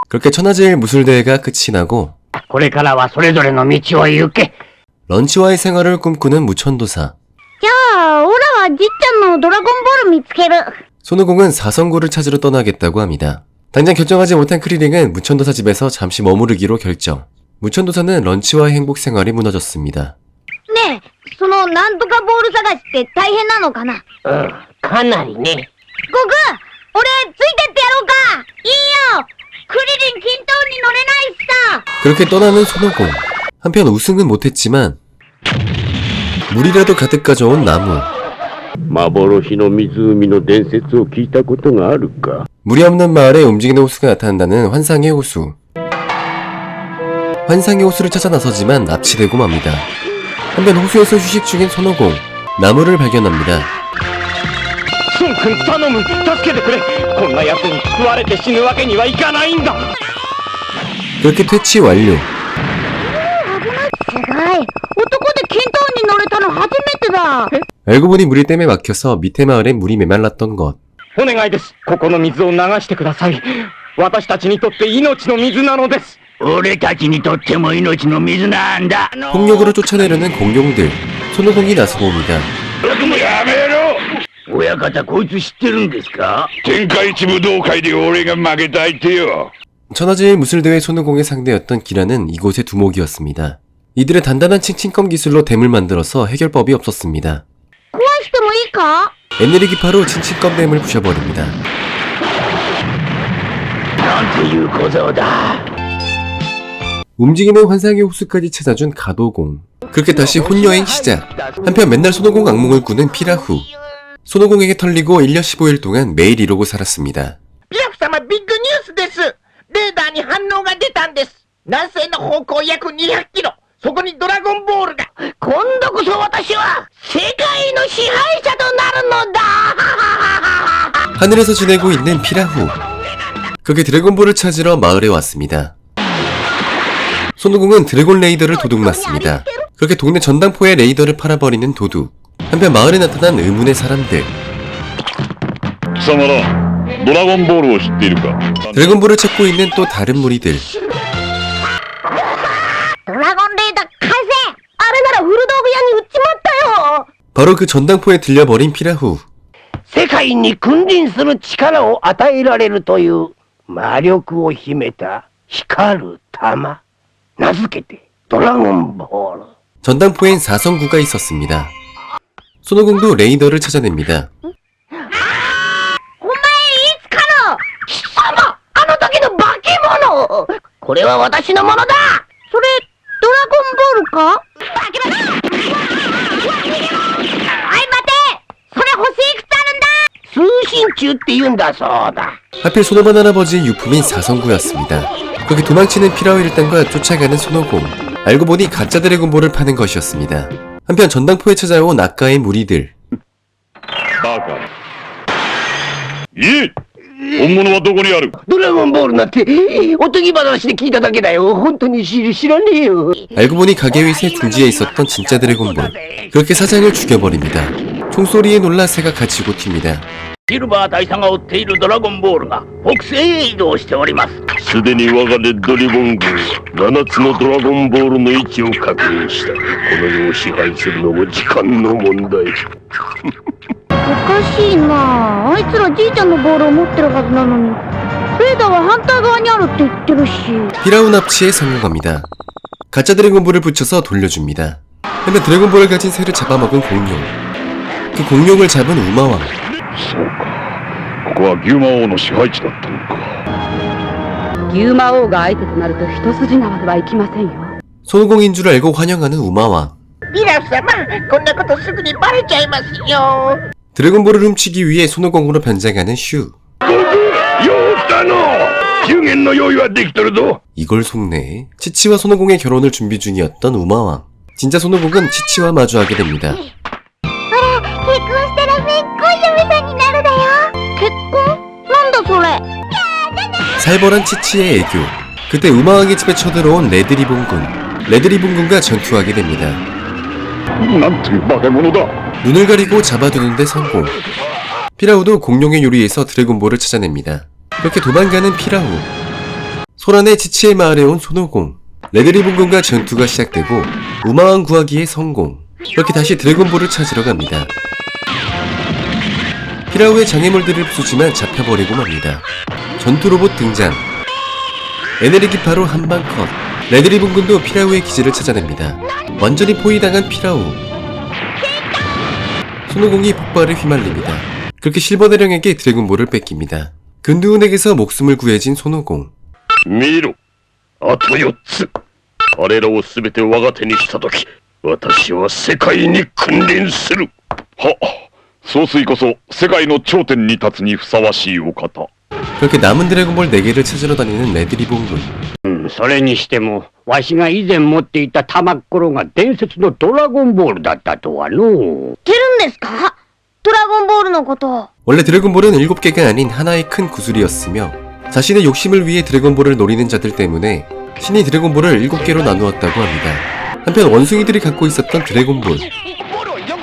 그렇게 천하제일 무술대회가 끝이 나고 これからはそれぞれの道を行け。 런치와의 생활을 꿈꾸는 무천도사. じゃあ、オラはじっちゃんのドラゴンボール見つける。 손오공은 사성구를 찾으러 떠나겠다고 합니다. 당장 결정하지 못한 크리링은 무천도사 집에서 잠시 머무르기로 결정. 무천도사는 런치와의 행복 생활이 무너졌습니다. ねえ、そのなんとかボール探しって大変なのかな？かなりね。ゴク、俺ついてってやろうか。いいよ。クリリン均等に乗れないしさ。 그렇게 떠나는 손오공. 한편 우승은 못했지만 물이라도 가득 가져온 나무. 幻の湖の伝説を聞いたことがあるか? 물이 없는 마을에 움직이는 호수가 나타난다는 환상의 호수. 환상의 호수를 찾아 나서지만 납치되고 맙니다. 한편 호수에서 휴식 중인 손오공. 나무를 발견합니다. 孫君頼む、助けてくれ。こんな奴に食われて死ぬわけにはいかないんだ。 그렇게 퇴치 완료. すごい。男で均等に乗れたの初めてだ。 알고 보니 물이 댐에 막혀서 밑에 마을에 물이 메말랐던 것. お願いです。ここの水を流してください。私たちにとって命の水なのです。俺たちにとっても命の水なんだ。 폭력으로 쫓아내려는 공룡들. 손오공이 나서봅니다. やめろ! 親方、こいつ知ってるんですか? 天下一武道会で俺が負けた相手よ. 천하제일 무술대회 손오공의 상대였던 기란은 이곳의 두목이었습니다. 이들의 단단한 칭칭검 기술로 댐을 만들어서 해결법이 없었습니다. 壊してもいいか? 에너지 기파로 칭칭검 댐을 부셔버립니다. なんていう小僧だ. 움직이는 환상의 호수까지 찾아준 가도공. 그렇게 다시 혼여행 시작. 한편 맨날 손오공 악몽을 꾸는 피라후. 손오공에게 털리고 1년 15일 동안 매일 이러고 살았습니다. ピラフ様、ビッグニュースです。レーダーに反応が出たんです。南西の方向約200キロ。そこにドラゴンボールが。今度こそ私は世界の支配者となるのだ. 하늘에서 지내고 있는 피라후. 그렇게 드래곤볼을 찾으러 마을에 왔습니다. 손오공은 드래곤 레이더를 도둑맞습니다. 그렇게 동네 전당포에 레이더를 팔아버리는 도둑. 한편 마을에 나타난 의문의 사람들. 貴様ら、ドラゴンボールを知っているか? 드래곤볼을 찾고 있는 또 다른 무리들. ドラゴンレーダー返せ。あれなら古道具屋に売っちまったよ。 바로 그 전당포에 들려버린 피라후. 世界に君臨する力を与えられるという魔力を秘めた光る玉。名付けてドラゴンボール. 전당포엔 4성구가 있었습니다. 손오공도 레이더를 찾아냅니다. お前いつから貴様、あの時の化け物。これは私のものだ。それ、ドラゴンボールか？おい待て！それ欲しいくつあるんだ！通信中って言うんだそうだ. 하필 손오반 할아버지의 유품인 4성구였습니다. 그렇게 도망치는 피라우 일당과 쫓아가는 손오공. 알고 보니 가짜 드래곤볼을 파는 것이었습니다. 한편 전당포에 찾아온 아까의 무리들. バカ。いい! 本物はどこにある? ドラゴンボールなんておとぎ話で聞いただけだよ。本当に知らねえよ. 알고 보니 가게 위 새 둥지에 있었던 진짜 드래곤볼. 그렇게 사장을 죽여버립니다. 총소리에 놀라 새가 갇히고 튑니다. シルバー大佐が追っているドラゴンボールが北西へ移動しております。すでに我がレッドリボン軍は7つのドラゴンボールの位置を確認した。この世を支配するのも時間の問題。おかしいな。あいつらじいちゃんのボールを持ってるはずなのに、レーダーは反対側にあるって言ってるし. 피라우 납치에 성공합니다. 가짜 드래곤볼을 붙여서 돌려줍니다. 근데 드래곤볼을 가진 새를 잡아먹은 공룡. 그 공룡을 잡은 우마왕. そうか。ここは牛魔王の支配地だったのか。牛魔王が相手となると一筋縄ではいきませんよ。 손오공인 줄 알고 환영하는 우마왕. ピラフ様、こんなことすぐにバレちゃいますよ。 드래곤볼을 훔치기 위해 손오공으로 변장하는 슈. よう来たの! 中元の用意はできとるぞ. 이걸 속내 치치와 손오공의 결혼을 준비 중이었던 우마왕. 진짜 손오공은 치치와 마주하게 됩니다. 結婚したらめっこい嫁さんになるだよ。結婚？なんだそれ。 살벌한 치치의 애교. 그때 우마왕의 집에 쳐들어온 레드리본군. 레드리본군과 전투하게 됩니다. なんていう化け物だ. 눈을 가리고 잡아두는데 성공. 피라우도 공룡의 요리에서 드래곤볼을 찾아냅니다. 그렇게 도망가는 피라우. 소란의 지치의 마을에 온 손오공. 레드리본군과 전투가 시작되고 우마왕 구하기에 성공. 그렇게 다시 드래곤볼을 찾으러 갑니다. 피라우의 장애물들을 부수지만 잡혀버리고 맙니다. 전투 로봇 등장. 에네르기파로 한방 컷. 레드리본군도 피라우의 기지를 찾아냅니다. 완전히 포위당한 피라우. 손오공이 폭발을 휘말립니다. 그렇게 실버대령에게 드래곤볼을 뺏깁니다. 근두운에게서 목숨을 구해진 손오공. 見ろ、あと4つ。彼らをすべて我が手にしたとき、私は世界に君臨する。は、総帥こそ世界の頂点に立つにふさわしいお方。 그렇게 남은 드래곤볼 4개를 찾으러 다니는 레드리본군. それにしても、わしが以前持っていた玉っころが伝説のドラゴンボールだったとはの。知ってるんですかドラゴンボールのこと。 원래 드래곤볼은 7개가 아닌 하나의 큰 구슬이었으며 자신의 욕심을 위해 드래곤볼을 노리는 자들 때문에 신이 드래곤볼을 7개로 나누었다고 합니다. 한편 원숭이들이 갖고 있었던 드래곤볼.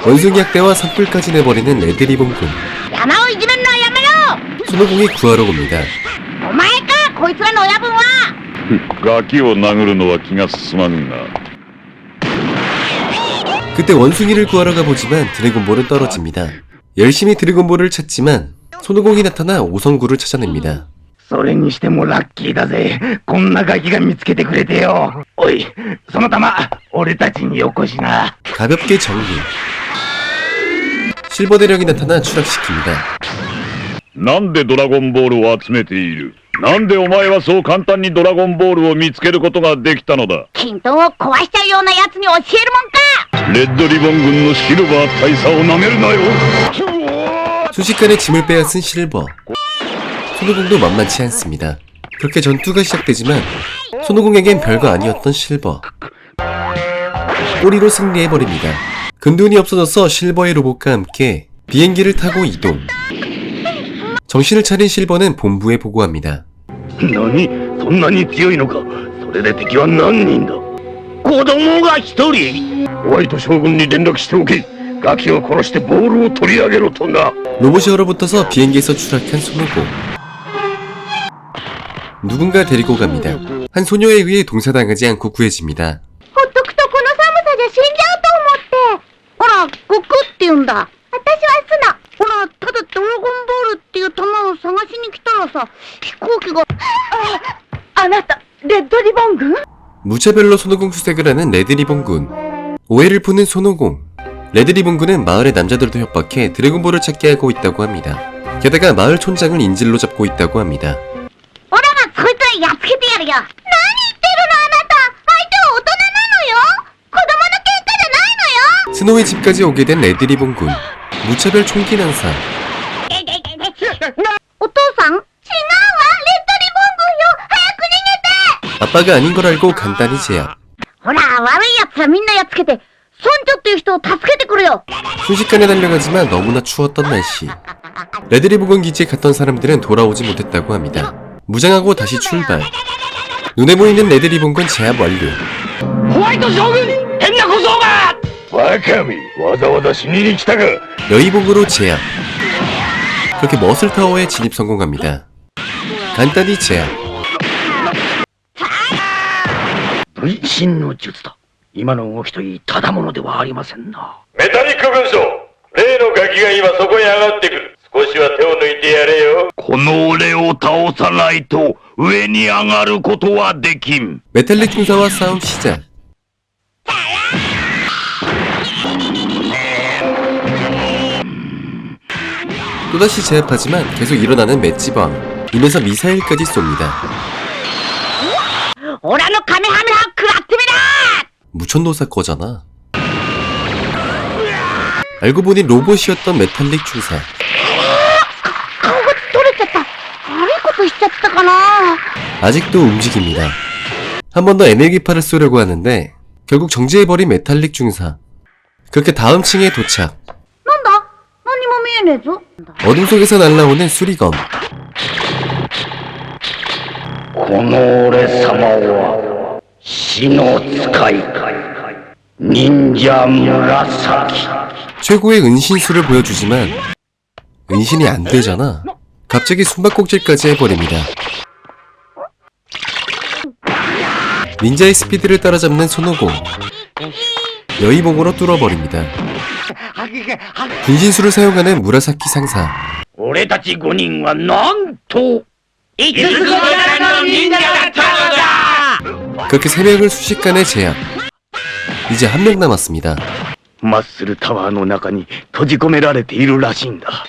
원숭이 학대와 산불까지 내버리는 레드리본군. 山をいじめるのはやめろ 손오공이 구하러 옵니다. お前かこいつらの親分は。ガキを殴るのは気が進まんが。 그때 원숭이를 구하러 가보지만 드래곤볼은 떨어집니다. 열심히 드래곤볼을 찾지만 손오공이 나타나 오성구를 찾아냅니다. それにしてもラッキーだぜ。こんなガキが見つけてくれてよ。おい、その玉、俺たちによこしな。 가볍게 정리. 실버대령이 나타나 추락시킵니다. なんでドラゴンボールを集めている？なんでお前はそう簡単にドラゴンボールを見つけることができたのだ？金粉を壊しちゃうようなやつに教えるもんか。レッドリボン軍のシルバー大佐を舐めるなよ。 순식간에 짐을 빼앗은 실버. 손오공도 만만치 않습니다. 그렇게 전투가 시작되지만 손오공에겐 별거 아니었던 실버. 꼬리로 승리해버립니다. 근둔이 없어져서 실버의 로봇과 함께 비행기를 타고 이동. 정신을 차린 실버는 본부에 보고합니다. 何？そんなに強いのか？それで敵は何人だ？子供が1人。ホワイト将軍に連絡しておけ。ガキを殺してボールを取り上げろとな。 로봇이 얼어붙어서 비행기에서 추락한 손오공. 누군가 데리고 갑니다. 한 소녀에 의해 동사당하지 않고 구해집니다. ほっとくとこの寒さじゃ死んじゃうと思って。ほら、ゴクって言うんだ。私はスナ。ほら、ただドラゴンボールっていう玉を探しに来たらさ、飛行機が。あなた、レッドリボン軍？ 무차별로 손오공 수색을 하는 레드리본군. 오해를 푸는 손오공. 레드리본군은 마을의 남자들도 협박해 드래곤볼을 찾게 하고 있다고 합니다. 게다가 마을 촌장을 인질로 잡고 있다고 합니다. オラがそいつらやっつけてやるよ。何言ってるのあなた。相手は大人なのよ。子供の喧嘩じゃないのよ。 스노우의 집까지 오게 된 레드리본군. 무차별 총기 난사. お父さん違うわ。レッドリボン軍よ。早く逃げて。 아빠가 아닌 걸 알고 간단히 제압. ほら、悪い奴らみんなやっつけて、村長っていう人を助けてくれよ。 순식간에 달려가지만 너무나 추웠던 날씨. 레드리본군 기지에 갔던 사람들은 돌아오지 못했다고 합니다. 무장하고 다시 출발. 눈에 보이는 레드리본군 제압 완료. ホワイト将軍、変な小僧が。バカめ、わざわざ死にに来たか。 여의봉으로 제압. 그렇게 머슬타워에 진입 성공합니다. 간단히 제압. 分身の術だ。今の動きといい、ただものではありませんな。メタリック軍曹、例のガキが今そこへ上がってくる。少しは手を抜いてやれよ。この俺を倒さないと上に上がることはできん。 메탈릭 중사와 싸움 시작. 또다시 제압하지만 계속 일어나는 맷지방. 입에서 미사일까지 쏩니다. オラのカメハメハ食らってみな。 무천도사 거잖아. 알고 보니 로봇이었던 메탈릭 중사. 顔が取れちゃった。悪いことしちゃったかな。 아직도 움직입니다. 한 번 더 에너기파를 쏘려고 하는데 결국 정지해버린 메탈릭 중사. 그렇게 다음 층에 도착. なんだ何も見えねえぞ。 어둠 속에서 날라오는 수리검. この俺様は死の使い忍者紫。 최고의 은신술을 보여주지만 은신이 안 되잖아. 갑자기 숨바꼭질까지 해버립니다. 닌자의 스피드를 따라잡는 손오공. 여의봉으로 뚫어버립니다. 분신술을 사용하는 무라사키 상사. 俺たち5人はなんと5つのの忍者だったのだ 그렇게 3명을 순식간에 제압. 이제 1명 남았습니다. マッスルタワーの中に閉じ込められているらしいんだ。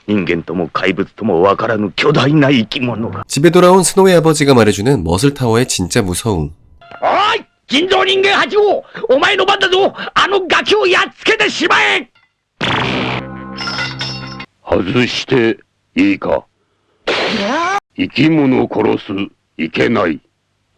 人間とも怪物ともわからぬ巨大な生き物が。 집에 돌아온 스노우의 아버지가 말해주는 머슬타워의 진짜 무서움. おい人造人間8号お前の番だぞあのガキをやっつけてしまえ外していいか。生き物を殺すいけない。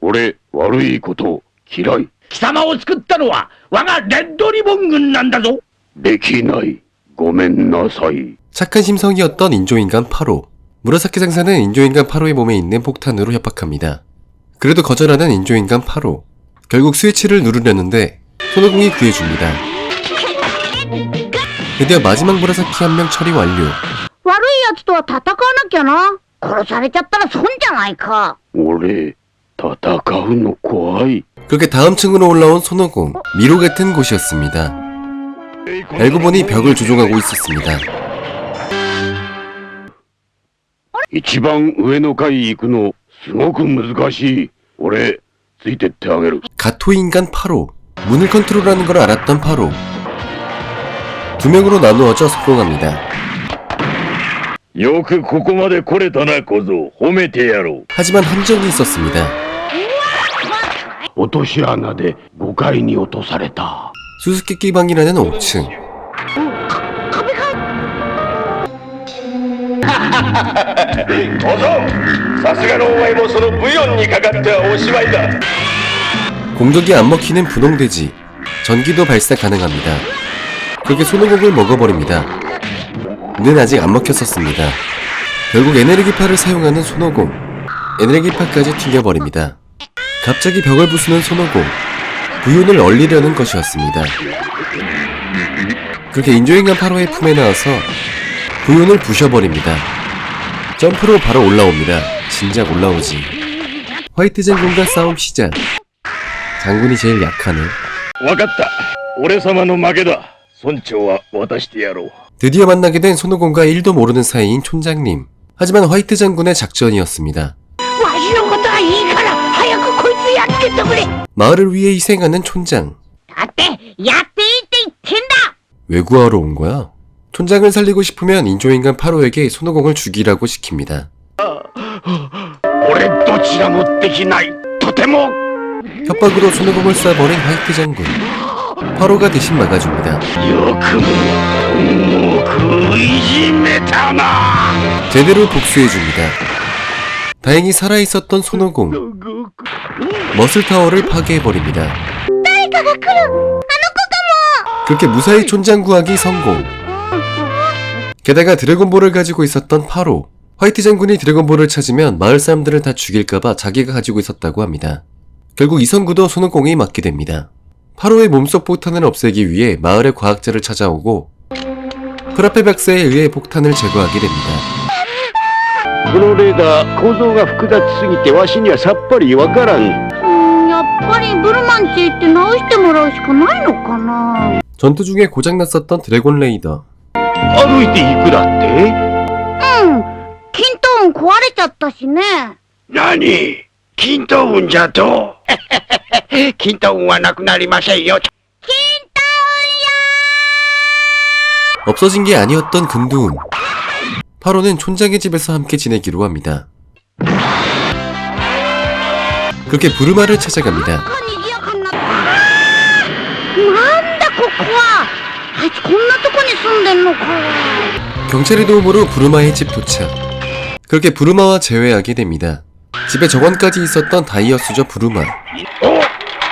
俺悪いこと嫌い。貴様を作ったのは我がレッドリボン軍なんだぞできない。ごめんなさい。 착한 심성이었던 인조인간 8호. 무라사키 상사는 인조인간 8호의 몸에 있는 폭탄으로 협박합니다. 그래도 거절하는 인조인간 8호. 결국 스위치를 누르려는데 손오공이 구해줍니다. 드디어 마지막 무라사키 1명 처리 완료. 悪い奴とは戦わなきゃな。殺されちゃったら損じゃないか。俺戦うの怖い。 그렇게 다음 층으로 올라온 손오공. 미로 같은 곳이었습니다. 알고 보니 벽을 조종하고 있었습니다. 一番上の階行くのすごく難しい。俺ついてってあげる。 가토인간 8호. 문을 컨트롤하는 걸 알았던 8호. 2명으로 나누어져 성공합니다. よくここまで来れたな小僧。褒めてやろう。 하지만 함정이 있었습니다. 落とし穴で5階に落とされた 수수께끼 방이라는 5층. 小僧さすがのお前もそのブヨンにかかってはおしまいだ。 공격이 안 먹히는 분홍돼지. 전기도 발사 가능합니다. 그렇게 손오공을 먹어버립니다. 는 아직 안 먹혔었습니다. 결국 에네르기파를 사용하는 손오공. 에네르기파까지 튕겨버립니다. 갑자기 벽을 부수는 손오공. 부윤을 얼리려는 것이었습니다. 그렇게 인조인간 8호의 품에 나와서 부윤을 부셔버립니다. 점프로 바로 올라옵니다. 진작 올라오지. 화이트 장군과 싸움 시작. 장군이 제일 약하네. わかった。俺様の負けだ。村長は渡してやろう。 드디어 만나게 된 손오공과 1도 모르는 사이인 촌장님. 하지만 화이트 장군의 작전이었습니다. わしのことはいいから早くこいつやっつけてくれ。 마을을 위해 희생하는 촌장. だってやっていいって言ってんだ。 왜 구하러 온 거야? 촌장을 살리고 싶으면 인조인간 8호에게 손오공을 죽이라고 시킵니다. 俺どちらもできないとても 협박으로 손오공을 쏴버린 화이트 장군. 8호가 대신 막아줍니다. よくもくいじめたな 제대로 복수해줍니다. 다행히 살아있었던 손오공. 머슬타워를 파괴해버립니다. 誰かが来る。あの子かも。 그렇게 무사히 촌장 구하기 성공. 게다가 드래곤볼을 가지고 있었던 8호. 화이트 장군이 드래곤볼을 찾으면 마을 사람들을 다 죽일까봐 자기가 가지고 있었다고 합니다. 결국 이성구도 손오공이 맞게 됩니다. 8호의 몸속 폭탄을 없애기 위해 마을의 과학자를 찾아오고 프라페 박사에 의해 폭탄을 제거하게 됩니다. このレーダー構造が複雑すぎてわしにはさっぱりわからんやっぱりブルマンチへ行って直してもらうしかないのかな。 전투 중에 고장났었던 드래곤 레이더. 歩いていくだってキントーン壊れちゃったしね。何キントーンじゃとキントーンはなくなりませんよ 없어진 게 아니었던 금두운. 8호는 촌장의 집에서 함께 지내기로 합니다. 그렇게 부르마를 찾아갑니다. なんだここは。あいつこんなとこに住んでんのか。 경찰의 도움으로 부르마의 집 도착. 그렇게 부르마와 재회하게 됩니다. 집에 정원까지 있었던 다이어스죠 부르마.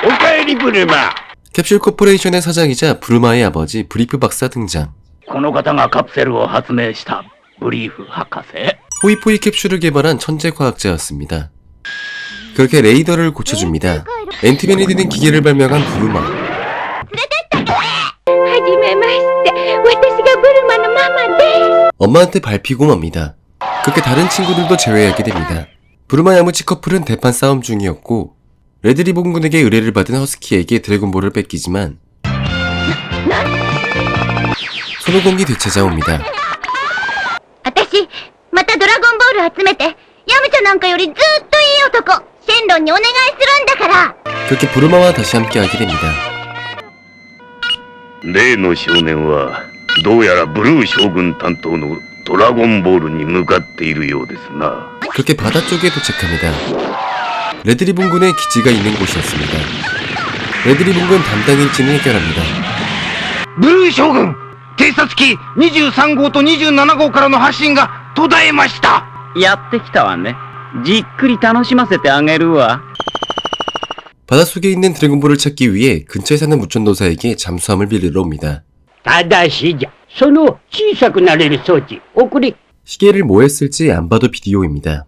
おかえりブルマ 캡슐 코퍼레이션의 사장이자 부르마의 아버지 브리프 박사 등장. この方がカプセルを発明したブリーフ博士 호이포이 캡슐을 개발한 천재 과학자였습니다. 그렇게 레이더를 고쳐줍니다. 앤트맨이 드는 기계를 발명한 부르마. はじめまして。私がブルマのママです。 엄마한테 밟히고 맙니다. 그렇게 다른 친구들도 제외하게 됩니다. 부르마 야무치 커플은 대판 싸움 중이었고 레드리본 군에게 의뢰를 받은 허스키에게 드래곤볼을 뺏기지만 손오공이 되찾아옵니다. 私、またドラゴンボール集めて、ヤムチャなんかよりずっといい男、シェンロンにお願いするんだから。 그렇게 부르마와 다시 함께하게 됩니다. 例の少年はどうやらブルー将軍担当のドラゴンボールに向かっているようですな。 그렇게 바다 쪽에 도착합니다. 레드리본 군의 기지가 있는 곳이었습니다. 레드리본 군 담당 일진을 해결합니다. ブルー将軍、偵察機23号と27号からの発信が途絶えました。やってきたわね。じっくり楽しませてあげるわ。 바닷속에 있는 드래곤볼을 찾기 위해 근처에 사는 무천도사에게 잠수함을 빌리러 옵니다. ただしじゃ、その小さくなれる装置、送り。 시계를 뭐 했을지 안 봐도 비디오입니다.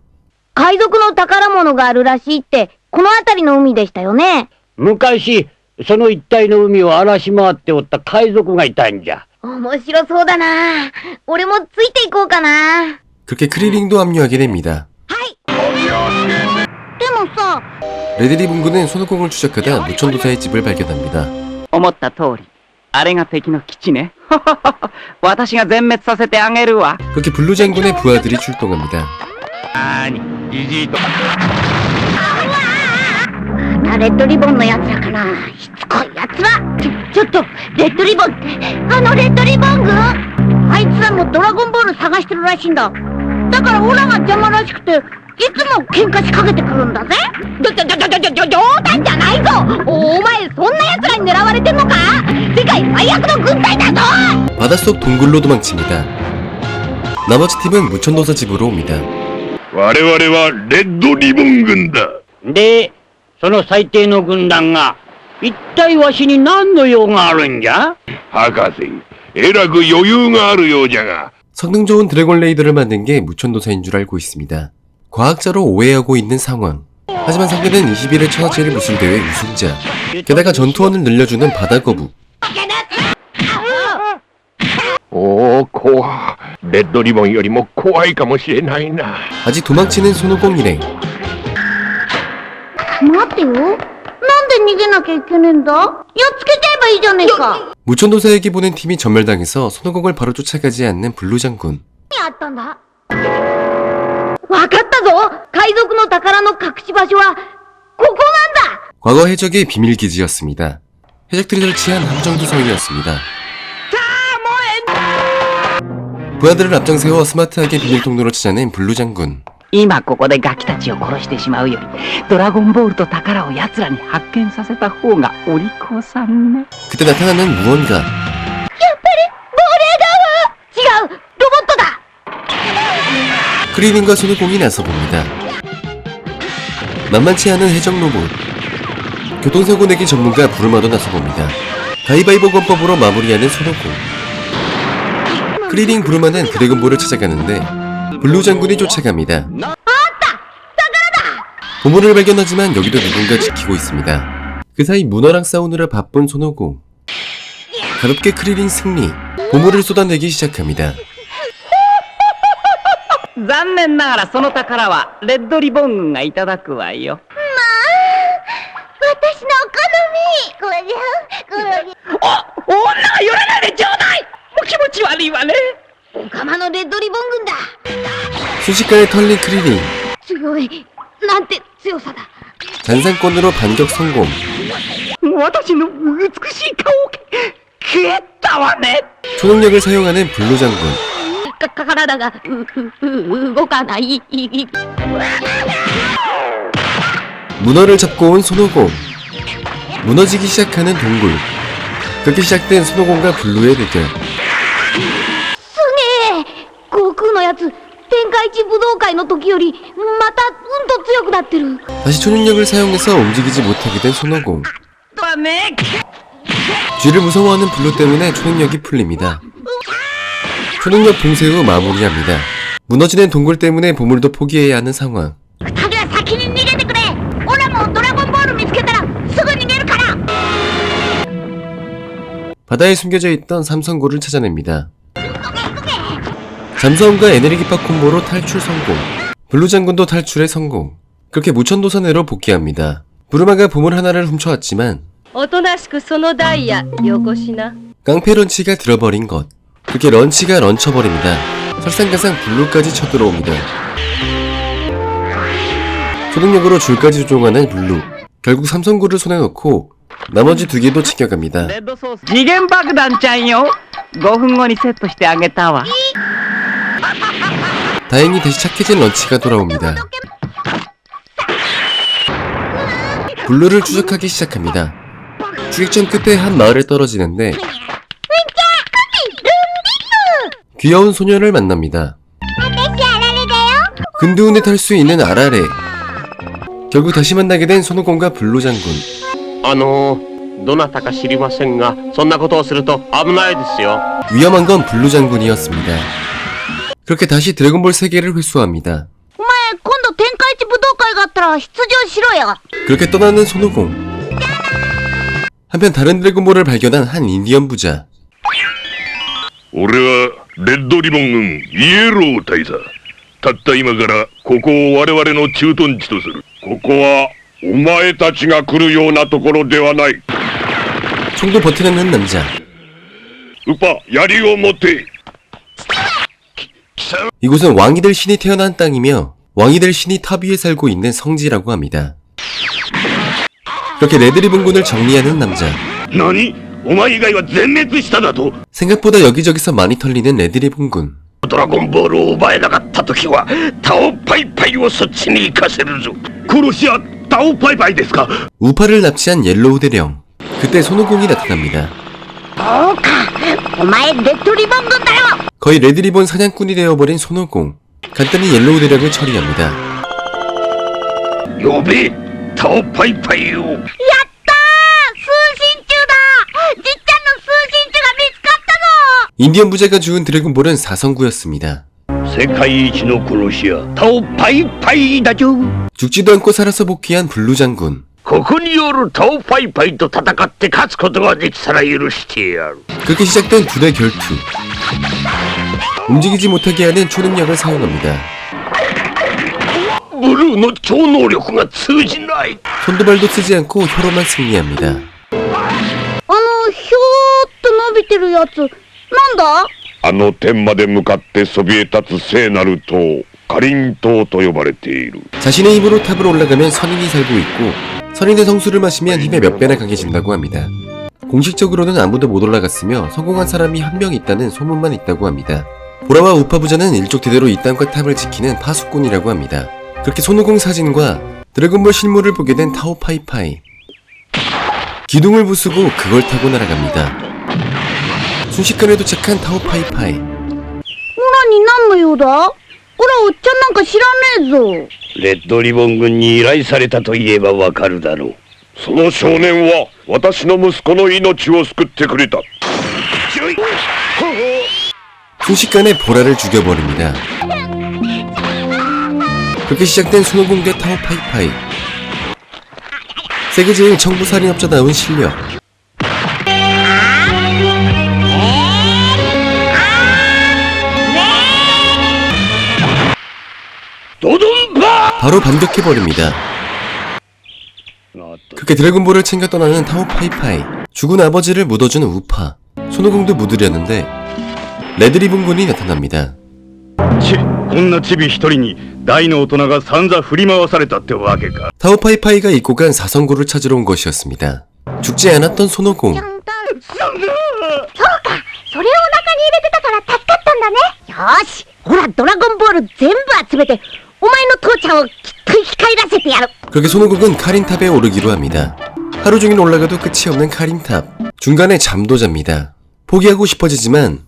海賊の宝物があるらしいって、この辺りの海でしたよね。昔、その一帯の海を荒らし回っておった海賊がいたんじゃ。面白そうだな。俺もついていこうかな。 그렇게 크리링도 합류하게 됩니다. でもさ、 레드리본 군은 손오공을 추적하다 무천도사의 집을 발견합니다. 思った通り。あれが敵の基地ね。私が全滅させてあげるわ。 그렇게 블루 장군의 부하들이 출동합니다. レッドリボンのやつらかな。しつこいやつら。ちょっと、レッドリボンって、あのレッドリボン軍？あいつらもドラゴンボール探してるらしいんだ。だからオラが邪魔らしくて、いつも喧嘩しかけてくるんだぜ。冗談じゃないぞ。お前そんな奴らに狙われてんのか？世界最悪の軍隊だぞ。 바닷속 동굴로 도망칩니다. 나머지 팀은 무천도사 집으로 옵니다. 我々はレッドリボン軍だ。で、その最低の軍団が、一体わしに何の用があるんじゃ？博士、えらく余裕があるようじゃが。 성능 좋은 드래곤 레이더를 만든 게 무천도사인 줄 알고 있습니다. 과학자로 오해하고 있는 상황. 하지만 상대는 21회 천하제일 무술대회 우승자. 게다가 전투원을 늘려주는 바다거북. おお、怖。レッドリボンよりも怖いかもしれないな。 아직 도망치는 손오공 일행. 待ってよ。なんで逃げなきゃいけねえんだ？やっつけちゃえばいいじゃねえか。 무천도사에게 보낸 팀이 전멸당해서 손오공을 바로 쫓아가지 않는 블루 장군. 何やったんだ？わかったぞ。海賊の宝の隠し場所はここなんだ。 과거 해적의 비밀 기지였습니다. 해적들이 설치한 함정구성이었습니다. 부하들을 앞장세워 스마트하게 비밀 통로를 찾아낸 블루 장군. 今ここでガキたちを殺してしまうより、ドラゴンボールと宝を奴らに発見させた方がお利口さんね。 그때 나타나는 무언가. やっぱり亡霊だわ。違う、ロボットだ。 크리링과 손오공이 나서봅니다. 만만치 않은 해적 로봇. 교통사고 내기 전문가 부르마도 나서봅니다. 가위바위보 권법으로 마무리하는 손오공. 크리링 부르마는 드래곤볼을 찾아가는데 블루 장군이 쫓아갑니다. 보물을 발견하지만 여기도 누군가 지키고 있습니다. 그 사이 문어랑 싸우느라 바쁜 손오공. 가볍게 크리링 승리. 보물을 쏟아내기 시작합니다. 残念ながらその宝はレッドリボン軍がいただくわよ。私のお好み。これ。女が寄らないでちょうだい。もう気持ち悪いわね。オカマのレッドリボン軍だ。 순식간에 털린 크리링. 強い。なんて強さだ。 잔상권으로 반격 성공. 私の美しい顔を消えたわね。 초능력을 사용하는 블루 장군. 体が動かない。 문어를 잡고 온 손오공. 무너지기 시작하는 동굴. 그렇게 시작된 손오공과 블루의 대결. すげえ。悟空のやつ、天下一武道会の時よりまたうんと強くなってる。 다시 초능력을 사용해서 움직이지 못하게 된 손오공. だね。 쥐를 무서워하는 블루 때문에 초능력이 풀립니다. 초능력 봉쇄 후 마무리합니다. 무너지는 동굴 때문에 보물도 포기해야 하는 상황. 二人は先に逃げてくれ。オラもドラゴンボール見つけたらすぐ逃げるから。 바다에 숨겨져 있던 삼성고를 찾아냅니다. 잠수함과 에너지파 콤보로 탈출 성공. 블루 장군도 탈출에 성공. 그렇게 무천도사내로 복귀합니다. 부르마가 보물 하나를 훔쳐왔지만 おとなしくそのダイヤよこしな。 깡패 런치가 들어버린 것. 그렇게 런치가 런쳐버립니다. 설상가상 블루까지 쳐들어옵니다. 초능력으로 줄까지 조종하는 블루. 결국 삼성구를 손에 넣고 나머지 두 개도 챙겨갑니다. レッドソース次元爆弾ちゃんよ。5分後にセットしてあげたわ。 다행히 다시 착해진 런치가 돌아옵니다. 블루를 추적하기 시작합니다. 추격전 끝에 한 마을에 떨어지는데 귀여운 소녀를 만납니다. 근두운에 탈 수 있는 아라레. 결국 다시 만나게 된 손오공과 블루 장군. どなたか知りませんが、そんなことをすると危ないですよ。 위험한 건 블루 장군이었습니다. 그렇게 다시 드래곤볼 세계를 회수합니다. お前今度天下一武道会があったら出場しろよ。 그렇게 떠나는 손오공. 한편 다른 드래곤볼을 발견한 한 인디언 부자. 俺はレッドリボン軍イエロー大佐。たった今からここを我々の駐屯地とする。ここはお前たちが来るようなところではない。 총도 버티는 남자. ウパ、槍を持て。 이곳은 왕이 될 신이 태어난 땅이며 왕이 될 신이 탑 위에 살고 있는 성지라고 합니다. 그렇게 레드리본군을 정리하는 남자. 何？お前以外は全滅しただと？ 생각보다 여기저기서 많이 털리는 레드리본군. ドラゴンボールを奪えなかった時はタオパイパイをそっちに行かせるぞ。殺し屋タオパイパイですか？ 우파를 납치한 옐로우 대령. 그때 손오공이 나타납니다. そうか、お前レッドリボン軍だよ。 거의 레드리본 사냥꾼이 되어버린 손오공. 간단히 옐로우 대령을 처리합니다. 呼べタオパイパイを。やったー、通信中だ。じっちゃんの通信中が見つかったぞ。 인디언 부자가 주운 드래곤볼은 4성구였습니다. 世界一の殺し屋タオパイパイだぞ。 죽지도 않고 살아서 복귀한 블루 장군. ここによるタオパイパイと戦って勝つことができたら許してやる。 그렇게 시작된 둘의 결투. 움직이지 못하게 하는 초능력을 사용합니다. ブルーの超能力が通じない。 손도 발도 쓰지 않고 혀로만 승리합니다. ひょーっと伸びてるやつ、なんだ？あの天まで向かってそびえ立つ聖なる塔、カリン島と呼ばれている。 자신의 힘으로 탑을 올라가면 선인이 살고 있고 선인의 성수를 마시면 힘의 몇 배나 강해진다고 합니다. 공식적으로는 아무도 못 올라갔으며 성공한 사람이 한 명 있다는 소문만 있다고 합니다. 보라와 우파 부자는 일족 대대로 이 땅과 탑을 지키는 파수꾼이라고 합니다. 그렇게 손오공 사진과 드래곤볼 실물을 보게 된 타오 파이파이. 기둥을 부수고 그걸 타고 날아갑니다. 순식간에 도착한 타오 파이파이. オラに何の用だ？オラおっちゃんなんか知らねえぞ。レッドリボン軍に依頼されたと言えばわかるだろう。その少年は私の息子の命を救ってくれた。 순식간에 보라를 죽여버립니다. 그렇게 시작된 손오공 대 타오 파이파이. 세계제일 청부살인업자다운 실력. 바로 반격해버립니다. 그렇게 드래곤볼을 챙겨 떠나는 타오 파이파이. 죽은 아버지를 묻어주는 우파. 손오공도 묻으려는데 레드리본군이 나타납니다. こんなチビ一人に大の大人が散々振り回されたってわけか。 타오 파이파이가 잊고 간 사성구를 찾으러 온 것이었습니다. 죽지 않았던 손오공. そうか、それをお腹に入れてたから助かったんだね。よーし、ほらドラゴンボール全部集めてお前の父ちゃんをきっと生き返らせてやる。 그렇게 손오공은 카린탑에 오르기로 합니다. 하루 종일 올라가도 끝이 없는 카린탑. 중간에 잠도 잡니다. 포기하고 싶어지지만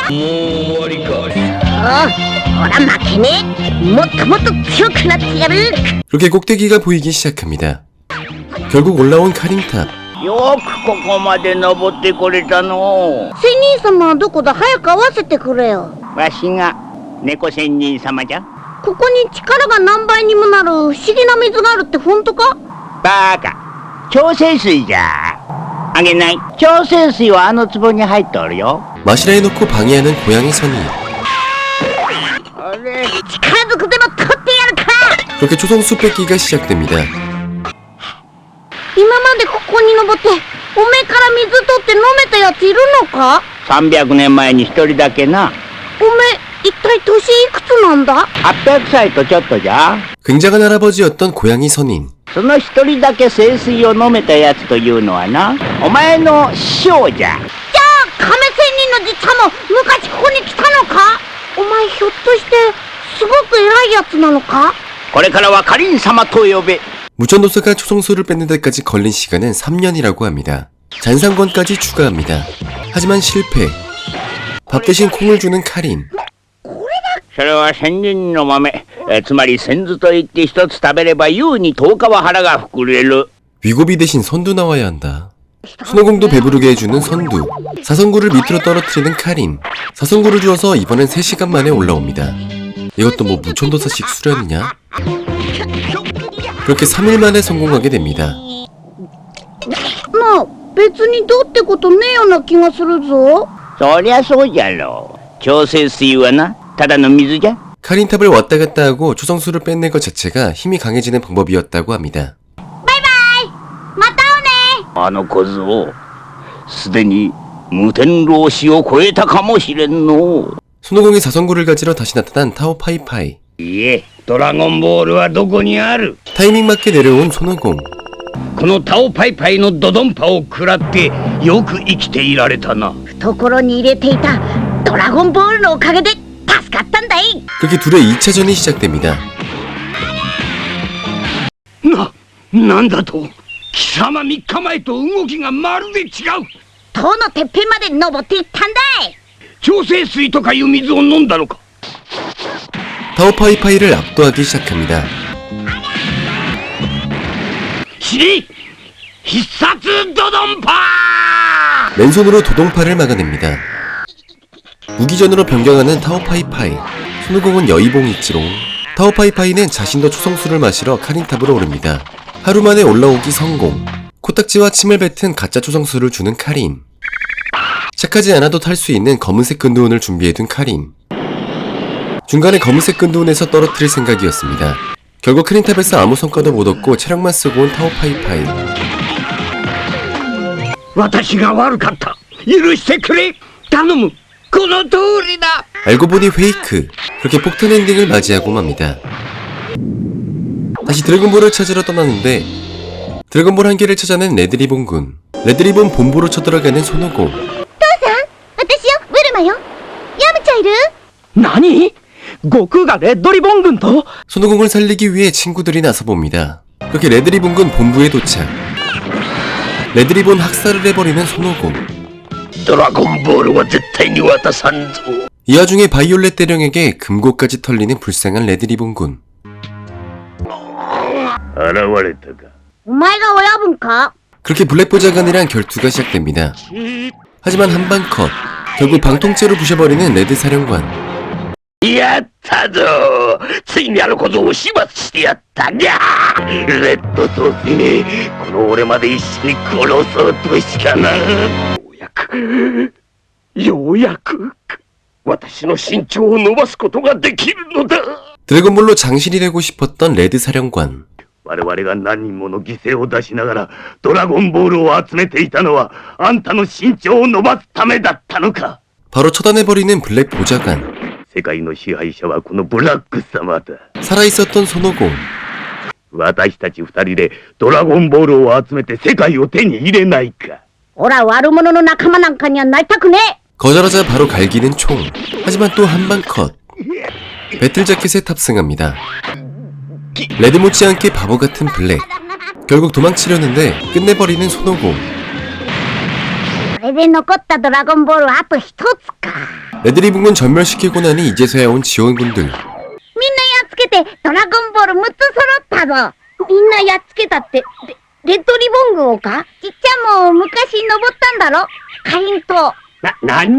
おら負けねえ。もっともっと強くなってやる。 그렇게 꼭대기가 보이기 시작합니다. 결국 올라온 카린탑. よくここまで登ってこれたの。仙人様はどこだ？早く会わせてくれよ。わしが猫仙人様じゃ。ここに力が何倍にもなる不思議な水があるって本当か？バカ、調整水じゃ。あげない。調整水はあの壺に入っておるよ。 마시라 해놓고 방해하는 고양이 선이. 力ずくでも取ってやるから。 그렇게 초성수 뺏기가 시작됩니다. 今までここに登っておめえから水取って飲めたやついるのか。300年前に一人だけな。おめえ一体年いくつなんだ。800歳とちょっとじゃ。 굉장한 할아버지였던 고양이 선인. その一人だけ清水を飲めたやつというのはな、お前の師匠じゃ。じゃあ亀仙人のじっちゃんも昔ここに来たのか。お前ひょっとしてすごく偉いやつなのか。これからはカリン様と呼べ。 무천도사가 초성수를 뺏는 데까지 걸린 시간은 3년이라고 합니다. 잔상권까지 추가합니다. 하지만 실패. 밥 대신 콩을 주는 카린. それは先人の豆。つまり先頭といって一つ食べれば優に10日は腹が膨れる。 위고비 대신 선두 나와야 한다. 손오공도 배부르게 해주는 선두. 사성구를 밑으로 떨어뜨리는 카린. 사성구를 주어서 이번엔 3시간 만에 올라옵니다. 이것도 뭐 무천도사식 수련이냐? 그렇게 3일 만에 성공하게 됩니다. まあ別にどうってことねえような気がするぞ。そりゃそうじゃろう。調整水はな、ただの水じゃ。 카린탑을 왔다 갔다 하고 초성수를 뺏는 것 자체가 힘이 강해지는 방법이었다고 합니다. また会うね。あの小僧、すでに無天老師を超えたかもしれんの。 손오공이 사성구를 가지러 다시 나타난 타오 파이파이. いえ、ドラゴンボールはどこにある。 타이밍 맞게 내려온 손오공. このタオパイパイのドドンパを食らってよく生きていられたな。懐に入れていたドラゴンボールのおかげで助かったんだい。 그렇게 둘의 2차전이 시작됩니다. なんだと。貴様3日前と動きがまるで違う。塔のてっぺんまで登っていったんだい。調整水とかいう水を飲んだのか。 타오 파이파이를 압도하기 시작합니다. 死に必殺ドドンパー。 맨손으로 도동파를 막아냅니다. 무기전으로 변경하는 타오 파이파이. 손오공은 여의봉 있지롱. 타오 파이파이는 자신도 초성수를 마시러 카린탑으로 오릅니다. 하루 만에 올라오기 성공. 코딱지와 침을 뱉은 가짜 초성수를 주는 카린. 착하지 않아도 탈 수 있는 검은색 근두운을 준비해둔 카린. 중간에 검은색 근두운에서 떨어뜨릴 생각이었습니다. 결국 카린탑에서 아무 성과도 못 얻고 체력만 쓰고 온 타오 파이파이. 私が悪かった。許してくれ。頼む。この通りだ。 알고 보니 페이크. 그렇게 폭탄 엔딩을 맞이하고 맙니다. 다시 드래곤볼을 찾으러 떠났는데 드래곤볼 한 개를 찾아낸 레드리본 군. 레드리본 본부로 쳐들어가는 손오공. 父さん、私よ、ブルマよ。ヤムチャいる？何？悟空がレッドリボン軍と？ 손오공을 살리기 위해 친구들이 나서봅니다. 그렇게 레드리본 군 본부에 도착. 레드리본 학살을 해버리는 손오공. ドラゴンボールは絶対に渡さんぞ。 이 와중에 바이올렛 대령에게 금고까지 털리는 불쌍한 레드리본 군. 現れたか。お前が親分か？ 그렇게 블랙보자간이랑 결투가 시작됩니다. 하지만 한방 컷. 결국 방통째로 부셔버리는 레드 사령관. やったぞ。ついにあの小僧を始末してやったにゃ。レッドとせ、この俺まで一緒に殺そうとしかな。ようやく私の身長を伸ばすことができるのだ。 드래곤볼로 장신이 되고 싶었던 레드 사령관. 我々が何人もの犠牲を出しながらドラゴンボールを集めていたのはあんたの身長を伸ばすためだったのか。 바로 처단해버리는 블랙 보좌관. 世界の支配者はこのブラック様だ。 살아있었던 손오공. 私たち二人でドラゴンボールを集めて世界を手に入れないか。おら悪者の仲間なんかにはなりたくねえ。 거절하자 바로 갈기는 총. 하지만 또 한방 컷. 배틀 자켓에 탑승합니다. 레드 못지않게 바보 같은 블랙. 결국 도망치려는데 끝내버리는 손오공. これで残ったドラゴンボールはあと一つか。 레드리본군 전멸시키고 나니 이제서야 온 지원군들. みんなやっつけてドラゴンボール6つ揃ったぞ。みんなやっつけたってレッドリボン軍をか？ちっちゃんも昔登ったんだろ？カリン島。何？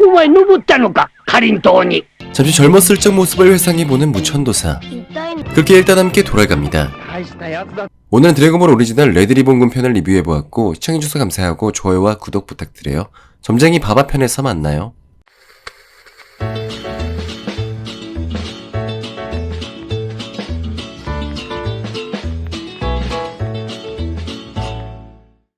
お前登ったのか？カリン島に。 잠시 젊었을 적 모습을 회상해보는 무천도사. 그렇게 일단 함께 돌아갑니다. 오늘은 드래곤볼 오리지널 레드리본군 편을 리뷰해보았고 시청해주셔서 감사하고 좋아요와 구독 부탁드려요. 점쟁이 바바편에서 만나요.